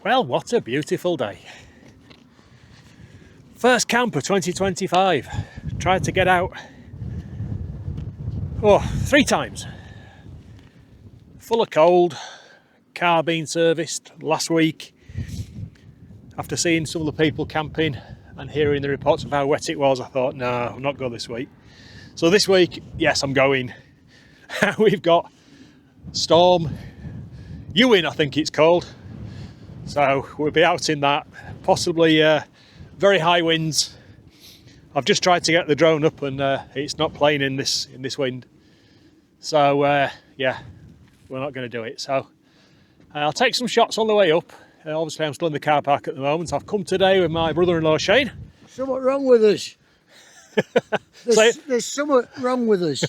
Well, what a beautiful day. First camp of 2025. Tried to get out 3 times. Full of cold, car being serviced last week. After seeing some of the people camping and hearing the reports of how wet it was, I thought, no, I'm not going this week. So this week, yes, I'm going. We've got Storm Éowyn, I think it's called. So we'll be out in that, possibly very high winds. I've just tried to get the drone up and it's not playing in this wind. So yeah, we're not going to do it. So I'll take some shots on the way up. Obviously I'm still in the car park at the moment. I've come today with my brother-in-law Shane. Something wrong with us. There's something wrong with us.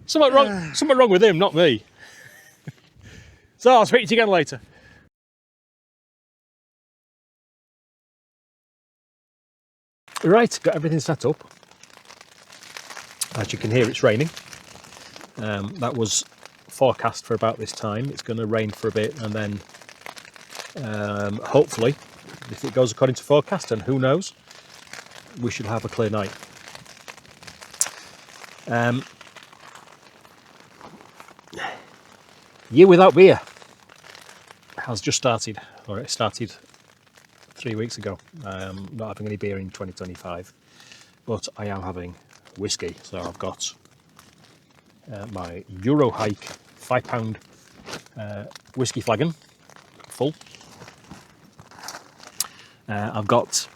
Something wrong with him, not me. So I'll speak to you again later. Right, got everything set up. As you can hear, it's raining. That was forecast for about this time. It's going to rain for a bit, and then hopefully, if it goes according to forecast, and who knows, we should have a clear night. Year Without Beer has just started, or it started 3 weeks ago. Not having any beer in 2025, but I am having whiskey. So I've got my Euro Hike £5 whiskey flagon full. I've got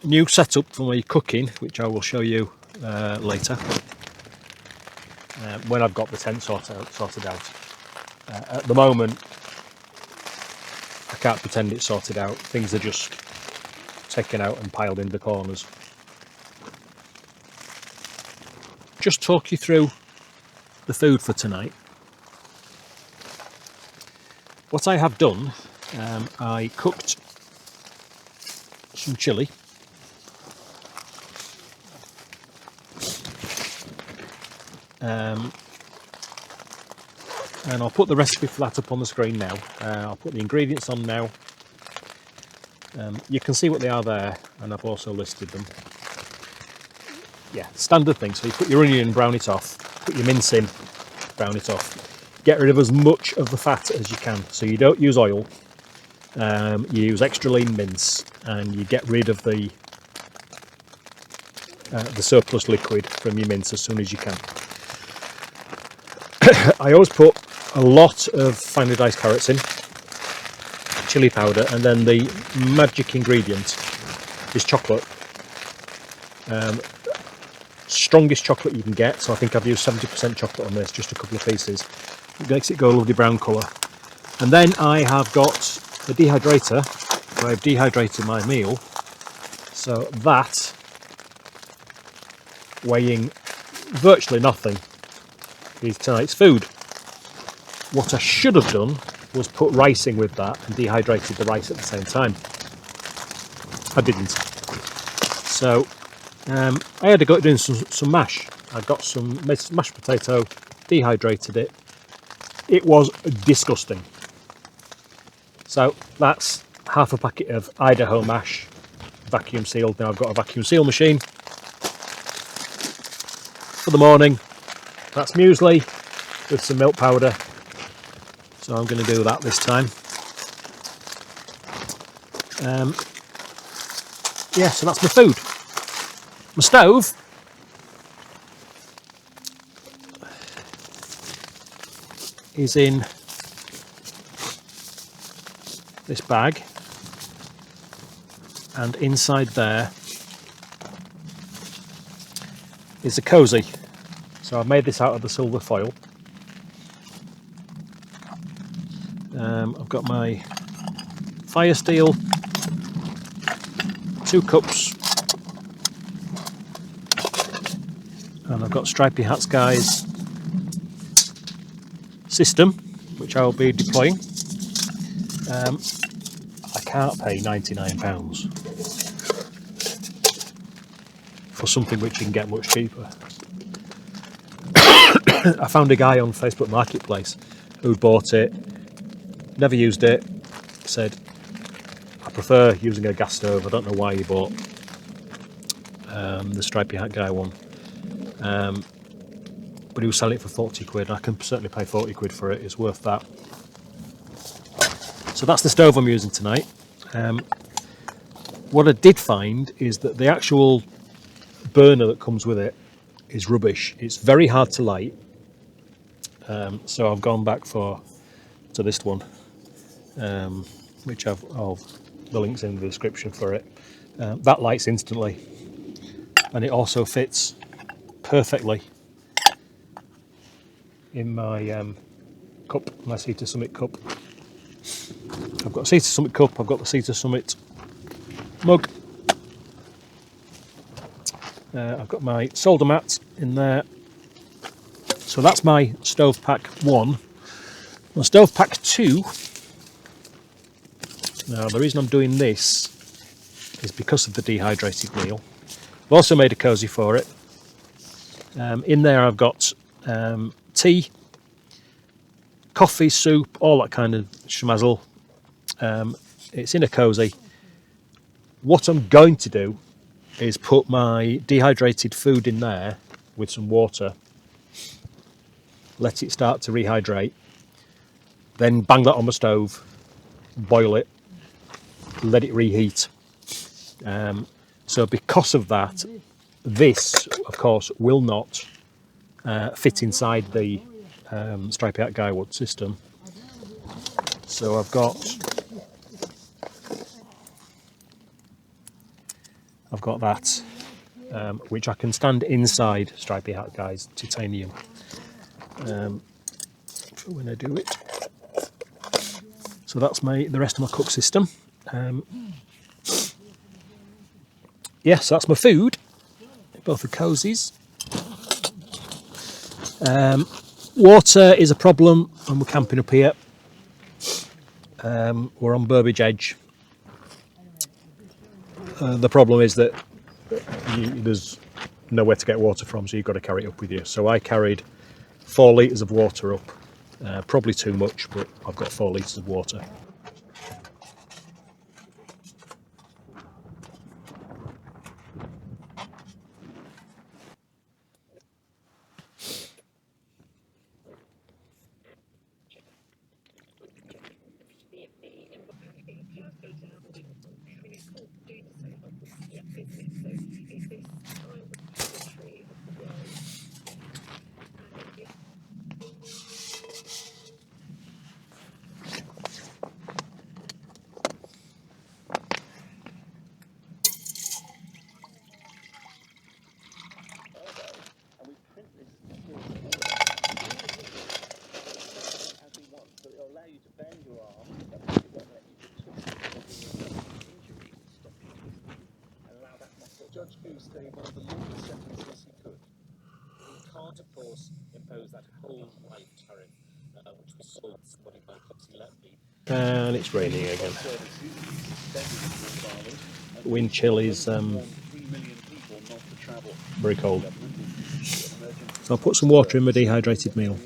a new setup for my cooking, which I will show you later when I've got the tent sorted out. At the moment, I can't pretend it's sorted out. Things are just taken out and piled in the corners. Just talk you through the food for tonight. What I have done, I cooked some chilli. And I'll put the recipe for that up on the screen now. I'll put the ingredients on now. You can see what they are there, and I've also listed them. Yeah, standard things. So you put your onion, brown it off. Put your mince in, brown it off. Get rid of as much of the fat as you can. So you don't use oil. You use extra lean mince, and you get rid of the surplus liquid from your mince as soon as you can. I always put a lot of finely diced carrots in, chili powder, and then the magic ingredient is chocolate. Strongest chocolate you can get, so I think I've used 70% chocolate on this, just a couple of pieces. It makes it go a lovely brown colour. And then I have got the dehydrator, where I've dehydrated my meal, so that, weighing virtually nothing, is tonight's food. What I should have done was put rice in with that and dehydrated the rice at the same time. I didn't. So I had to go doing some mash. I got some mashed potato, dehydrated it. It was disgusting. So that's half a packet of Idaho mash, vacuum sealed. Now I've got a vacuum seal machine. For the morning, that's muesli with some milk powder. So I'm going to do that this time. Yeah, so that's my food. My stove is in this bag, and inside there is a cosy. So I've made this out of the silver foil. I've got my fire steel, 2 cups, and I've got Stripy Hats Guys system, which I will be deploying. I can't pay £99 for something which you can get much cheaper. I found a guy on Facebook Marketplace who'd bought it, never used it, said I prefer using a gas stove. I don't know why he bought the stripy hat guy one, but he was selling it for 40 quid. I can certainly pay 40 quid for it. It's worth that. So that's the stove I'm using tonight. What I did find is that the actual burner that comes with it is rubbish. It's very hard to light, so I've gone back to this one, which I'll the link's in the description for it. That lights instantly, and it also fits perfectly in my cup, my Sea to Summit cup. I've got a Sea to Summit cup, I've got the Sea to Summit mug, I've got my solder mat in there. So that's my stove pack 1. My stove pack 2, now the reason I'm doing this is because of the dehydrated meal. I've also made a cosy for it. In there I've got tea, coffee, soup, all that kind of schmazzle. It's in a cosy. What I'm going to do is put my dehydrated food in there with some water, let it start to rehydrate, then bang that on the stove, boil it, let it reheat. So because of that, this of course will not fit inside the stripy hat guy wood system. So I've got that, which I can stand inside stripy hat guy's titanium for when I do it. So that's the rest of my cook system. Yes, that's my food, both the cozies. Water is a problem when we're camping up here. We're on Burbage Edge. The problem is that there's nowhere to get water from, so you've got to carry it up with you. So I carried 4 litres of water up. Probably too much, but I've got 4 litres of water. Judge Goose gave one of the longest sentences he could. He can't, of course, impose that whole life tariff, which was sold to somebody by Foxy Letby. And it's raining again. The wind chill is very cold. So I'll put some water in my dehydrated meal.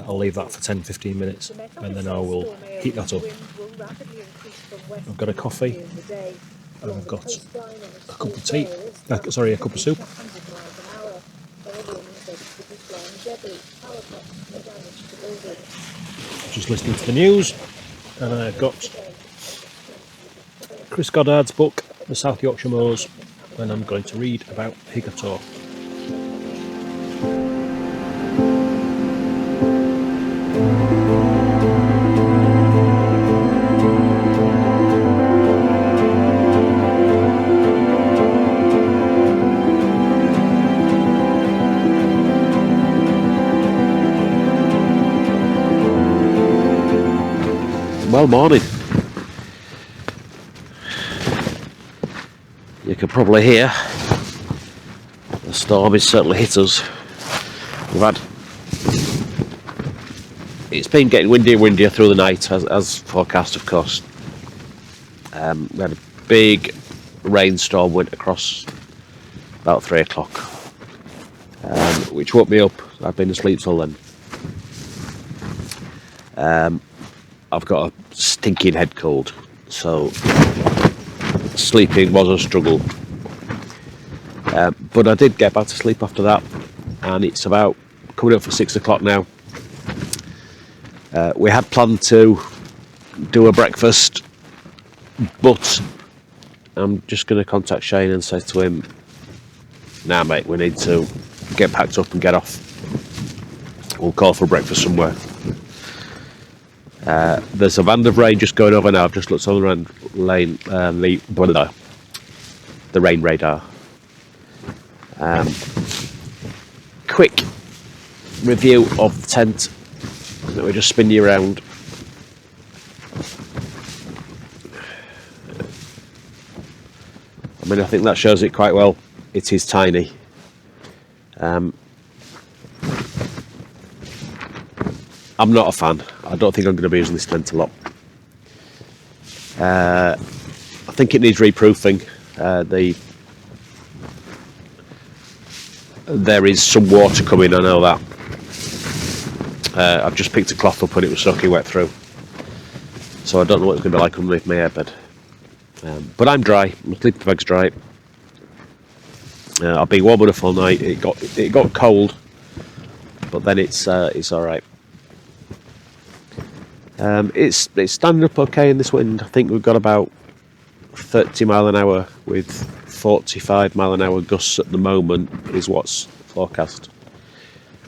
I'll leave that for 10-15 minutes and then I will heat that up. I've got a coffee and I've got a cup of tea, a cup of soup. Just listening to the news, and I've got Chris Goddard's book, The South Yorkshire Moors, and I'm going to read about Higator. Well, morning. You can probably hear the storm has certainly hit us. It's been getting windier and windier through the night, as forecast, of course. We had a big rainstorm went across about 3 o'clock, which woke me up. I'd been asleep till then. I've got a stinking head cold, so sleeping was a struggle. But I did get back to sleep after that, and it's about coming up for 6 o'clock now. We had planned to do a breakfast, but I'm just going to contact Shane and say to him, nah mate, we need to get packed up and get off. We'll call for breakfast somewhere. There's a band of rain just going over now. I've just looked on the rain radar. Quick review of the tent that we just spin you around. I mean, I think that shows it quite well. It is tiny. I'm not a fan. I don't think I'm going to be using this tent a lot. I think it needs reproofing. There is some water coming, I know that. I've just picked a cloth up and it was soaking wet through. So I don't know what it's going to be like underneath my airbed. But I'm dry. My sleeping bag's dry. I've been warm enough all night. It got cold, but then it's all right. It's standing up okay in this wind. I think we've got about 30 mile an hour with 45 mile an hour gusts at the moment is what's forecast.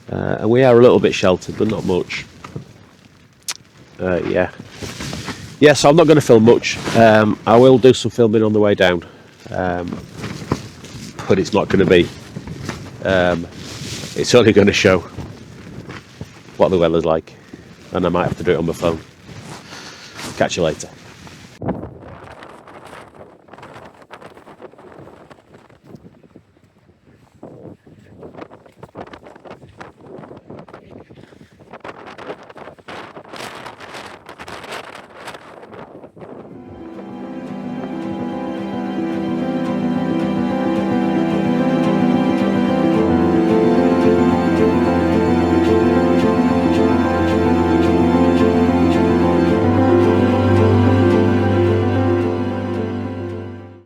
And we are a little bit sheltered, but not much. Yeah, so I'm not going to film much. I will do some filming on the way down, but it's not going to be. It's only going to show what the weather's like, and I might have to do it on my phone. Catch you later.